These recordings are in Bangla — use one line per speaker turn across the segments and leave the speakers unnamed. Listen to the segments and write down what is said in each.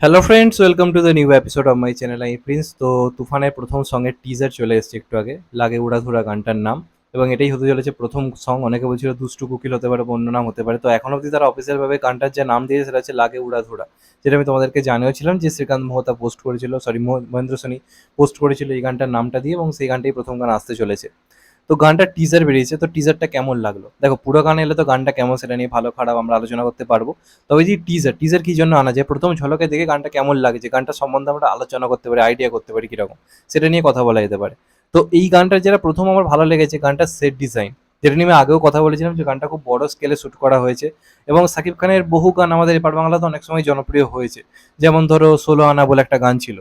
Hello friends, welcome to the new episode of my channel. আমি প্রিন্স। তো তুফানের প্রথম সঙের টিজার চলে এসেছে একটু আগে, লাগে উড়াধুরা গানটার নাম। এবং এটাই হতে চলেছে প্রথম সং। অনেকে বলছিল দুষ্টু কুকিল হতে পারে বা অন্য নাম হতে পারে। তো এখন অবধি তারা অফিসিয়ালভাবে গানটার যে নাম দিয়েছে সেটা হচ্ছে লাগে উড়াধুরা, যেটা আমি তোমাদেরকে জানিয়েছিলাম যে শ্রীকান্ত মোহতা পোস্ট করেছিল, সরি মহেন্দ্র সোনি পোস্ট করেছিল এই গানটার নামটা দিয়ে, এবং সেই গানটাই প্রথম গান আসতে চলেছে। তো গানটার টিজার বেরিয়েছে, তো টিজারটা কেমন লাগলো দেখো। পুরো গান এলে তো গানটা কেমন সেটা নিয়ে ভালো খারাপ আমরা আলোচনা করতে পারবো। তবে যে টিজার টিজার কি জন্য আনা যায়, প্রথম ঝলকে দেখে গানটা কেমন লাগছে, গানটা সম্বন্ধে আমরা আলোচনা করতে পারি, আইডিয়া করতে পারি কিরকম, সেটা নিয়ে কথা বলা যেতে পারে। তো এই গানটার যেটা প্রথম আমার ভালো লেগেছে, গানটার সেট ডিজাইন, যেটা নিয়ে আমি আগেও কথা বলেছিলাম যে গানটা খুব বড় স্কেলে শ্যুট করা হয়েছে। এবং সাকিব খানের বহু গান আমাদের এপার বাংলাতে অনেক সময় জনপ্রিয় হয়েছে। যেমন ধরো ১৬ আনা বলে একটা গান ছিল,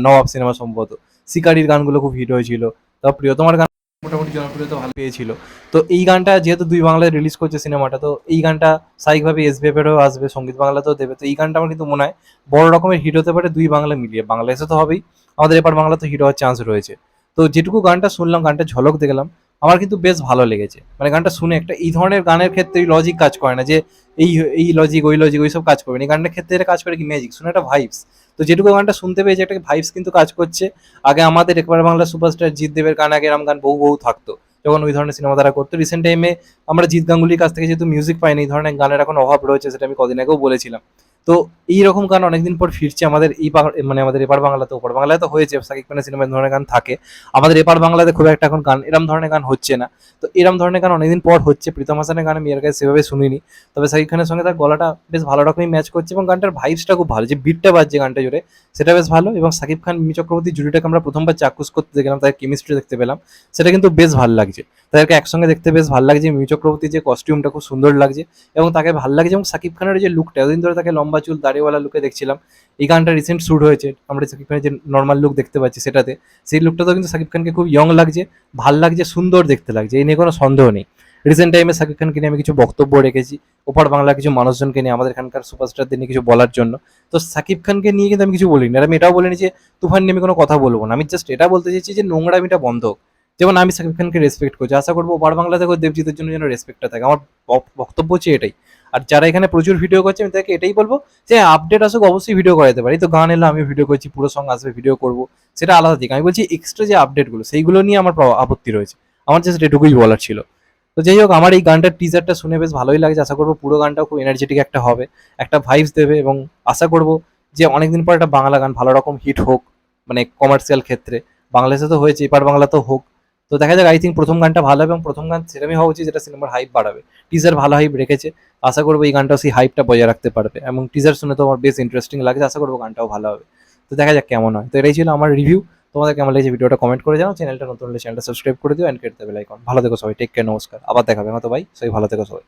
নবাব সিনেমা সম্ভবত। শিকারির গানগুলো খুব হিট হয়েছিল। তারপর প্রিয়তমার গান মোটামুটি জনপ্রিয়তা ভালো পেয়েছিল। তো এই গানটা যেহেতু দুই বাংলায় রিলিজ করছে সিনেমাটা, তো এই গানটা স্বাভাবিকভাবে এসবিএফেরও আসবে, সঙ্গীত বাংলাতেও দেবে। তো এই গানটা আমার কিন্তু মনে হয় বড় রকমের হিট হতে পারে দুই বাংলা মিলিয়ে। বাংলা এসে তো হবেই, আমাদের এপার বাংলা তো হিট হওয়ার চান্স রয়েছে। তো যেটুকু গানটা শুনলাম, গানটা ঝলক দেখলাম, আমার কিন্তু বেশ ভালো লেগেছে। মানে গানটা শুনে একটা এই ধরনের গানের ক্ষেত্রে লজিক কাজ করে না যে এই এই লজিক ওই লজিক ওইসব কাজ করবে না। এই গানটার ক্ষেত্রে এটা কাজ করে কি ম্যাজিক, শুনে একটা ভাইবস। তো যেটুকু গানটা শুনতে পেয়েছে একটা ভাইবস কিন্তু কাজ করছে। আগে আমাদের একবার বাংলা সুপারস্টার জিৎ দেবের গান, আগে এরম গান বহু বহু থাকতো যখন ওই ধরনের সিনেমা তারা করতো। রিসেন্ট টাইমে আমরা জিৎ গাঙ্গুলির কাছ থেকে যেহেতু মিউজিক পাইনি, এই ধরনের গানের এখন অভাব রয়েছে, সেটা আমি কদিন আগেও বলেছিলাম। তো এইরকম গান অনেকদিন পর ফিরছে আমাদের এই মানে আমাদের এপার বাংলাতে। ওপার বাংলায় তো হয়েছে, সাকিব খানের সিনেমায় ধরনের গান থাকে। আমাদের এপার বাংলাতে খুব একটা এখন গান এরম ধরনের গান হচ্ছে না। তো এরম ধরনের গান অনেকদিন পর হচ্ছে। প্রীতম হাসানের গান আমি এর কাছে সেভাবে শুনিনি, তবে সাকিব খানের সঙ্গে তার গলাটা বেশ ভালো রকমই ম্যাচ করছে, এবং গানটার ভাইবসটা খুব ভালো, যে বিটটা বাজছে গানটা জুড়ে সেটা বেশ ভালো। এবং সাকিব খান মিমি চক্রবর্তী জুড়িটাকে আমরা প্রথমবার চাক্ষুষ করতে দেখলাম, তাদের কেমিস্ট্রি দেখতে পেলাম, সেটা কিন্তু বেশ ভালো লাগছে। তাদেরকে একসঙ্গে দেখতে বেশ ভালো লাগছে। মিমি চক্রবর্তীর যে কস্টিউমটা খুব সুন্দর লাগছে এবং তাকে ভালো লাগছে। এবং সাকিব খানের যে লুকটা, এতদিন ধরে তাকে লম্বা চুল দাড়িওয়ালা লুকে দেখছিলাম, এই গানটা রিসেন্ট শ্যুট হয়েছে, আমরা সাকিব খানের যে নর্মাল লুক দেখতে পাচ্ছি সেটাতে, সেই লুকটাতেও কিন্তু সাকিব খানকে খুব ইয়ং লাগছে, ভাল লাগছে, সুন্দর দেখতে লাগছে, এই নিয়ে কোনো সন্দেহ নেই। রিসেন্ট টাইমে সাকিব খানকে নিয়ে আমি কিছু বক্তব্য রেখেছি, ওপার বাংলার কিছু মানুষজনকে নিয়ে, আমাদের এখানকার সুপারস্টারদের নিয়ে কিছু বলার জন্য। তো সাকিব খানকে নিয়ে কিন্তু আমি কিছু বলিনি, আর আমি এটাও বলিনি যে তুফান নিয়ে আমি কোনো কথা বলবো না। আমি জাস্ট এটা বলতে চাইছি যে নোংরামিটা বন্ধ হোক। যেমন আমি সাকিব খানকে রেসপেক্ট করছি, আশা করবো ওপার বাংলা থেকে দেবজিতের জন্য যেন রেসপেক্টটা থাকে। আমার বক্তব্য হচ্ছে এটাই। আর যারা এখানে প্রচুর ভিডিও করছে, আমি তাদেরকে এটাই বলবো যে আপডেট আসুক, অবশ্যই ভিডিও করাতে পারি। তো গান এলো আমি ভিডিও করছি, পুরো সঙ্গ আসবে ভিডিও করবো, সেটা আলাদা দিক। আমি বলছি এক্সট্রা যে আপডেটগুলো, সেইগুলো নিয়ে আমার আপত্তি রয়েছে। আমার জাস্ট এটুকুই বলার ছিল। তো যাই হোক, আমার এই গানটার টিজারটা শুনে বেশ ভালোই লাগছে। আশা করবো পুরো গানটাও খুব এনার্জেটিক একটা হবে, একটা ভাইবস দেবে। এবং আশা করবো যে অনেকদিন পর একটা বাংলা গান ভালো রকম হিট হোক, মানে কমার্শিয়াল ক্ষেত্রে। বাংলাদেশে তো হয়েছে, এপার বাংলাতেও হোক। তো দেখা যাক, আই থিঙ্ক প্রথম গানটা ভালো হবে, এবং প্রথম গান সেরকমই হওয়া উচিত যেটা সিনেমার হাইপ বাড়াবে। টিজার ভালো হাইপ রেখেছে, আশা করবো এই গানটাও সেই হাইপটা বজায় রাখতে পারবে। এবং টিজার শুনে তো আমার বেশ ইন্টারেস্টিং লাগছে, আশা করবো গানটাও ভালো হবে। তো দেখা যাক কেমন হয়। তো এটাই ছিল আমার রিভিউ। তোমাদের কেমন লেগেছে ভিডিওটা কমেন্ট করে জানাও। চ্যানেলটা নতুন হলে চ্যানেলটা সাবস্ক্রাইব করে দিও, অ্যান্ড কেটে দেবে আইকন। ভালো থেকো সবাই, টেক কেয়ার, নমস্কার, আবার দেখাবে হয়তো ভাই। সবাই ভালো থেকো সবাই।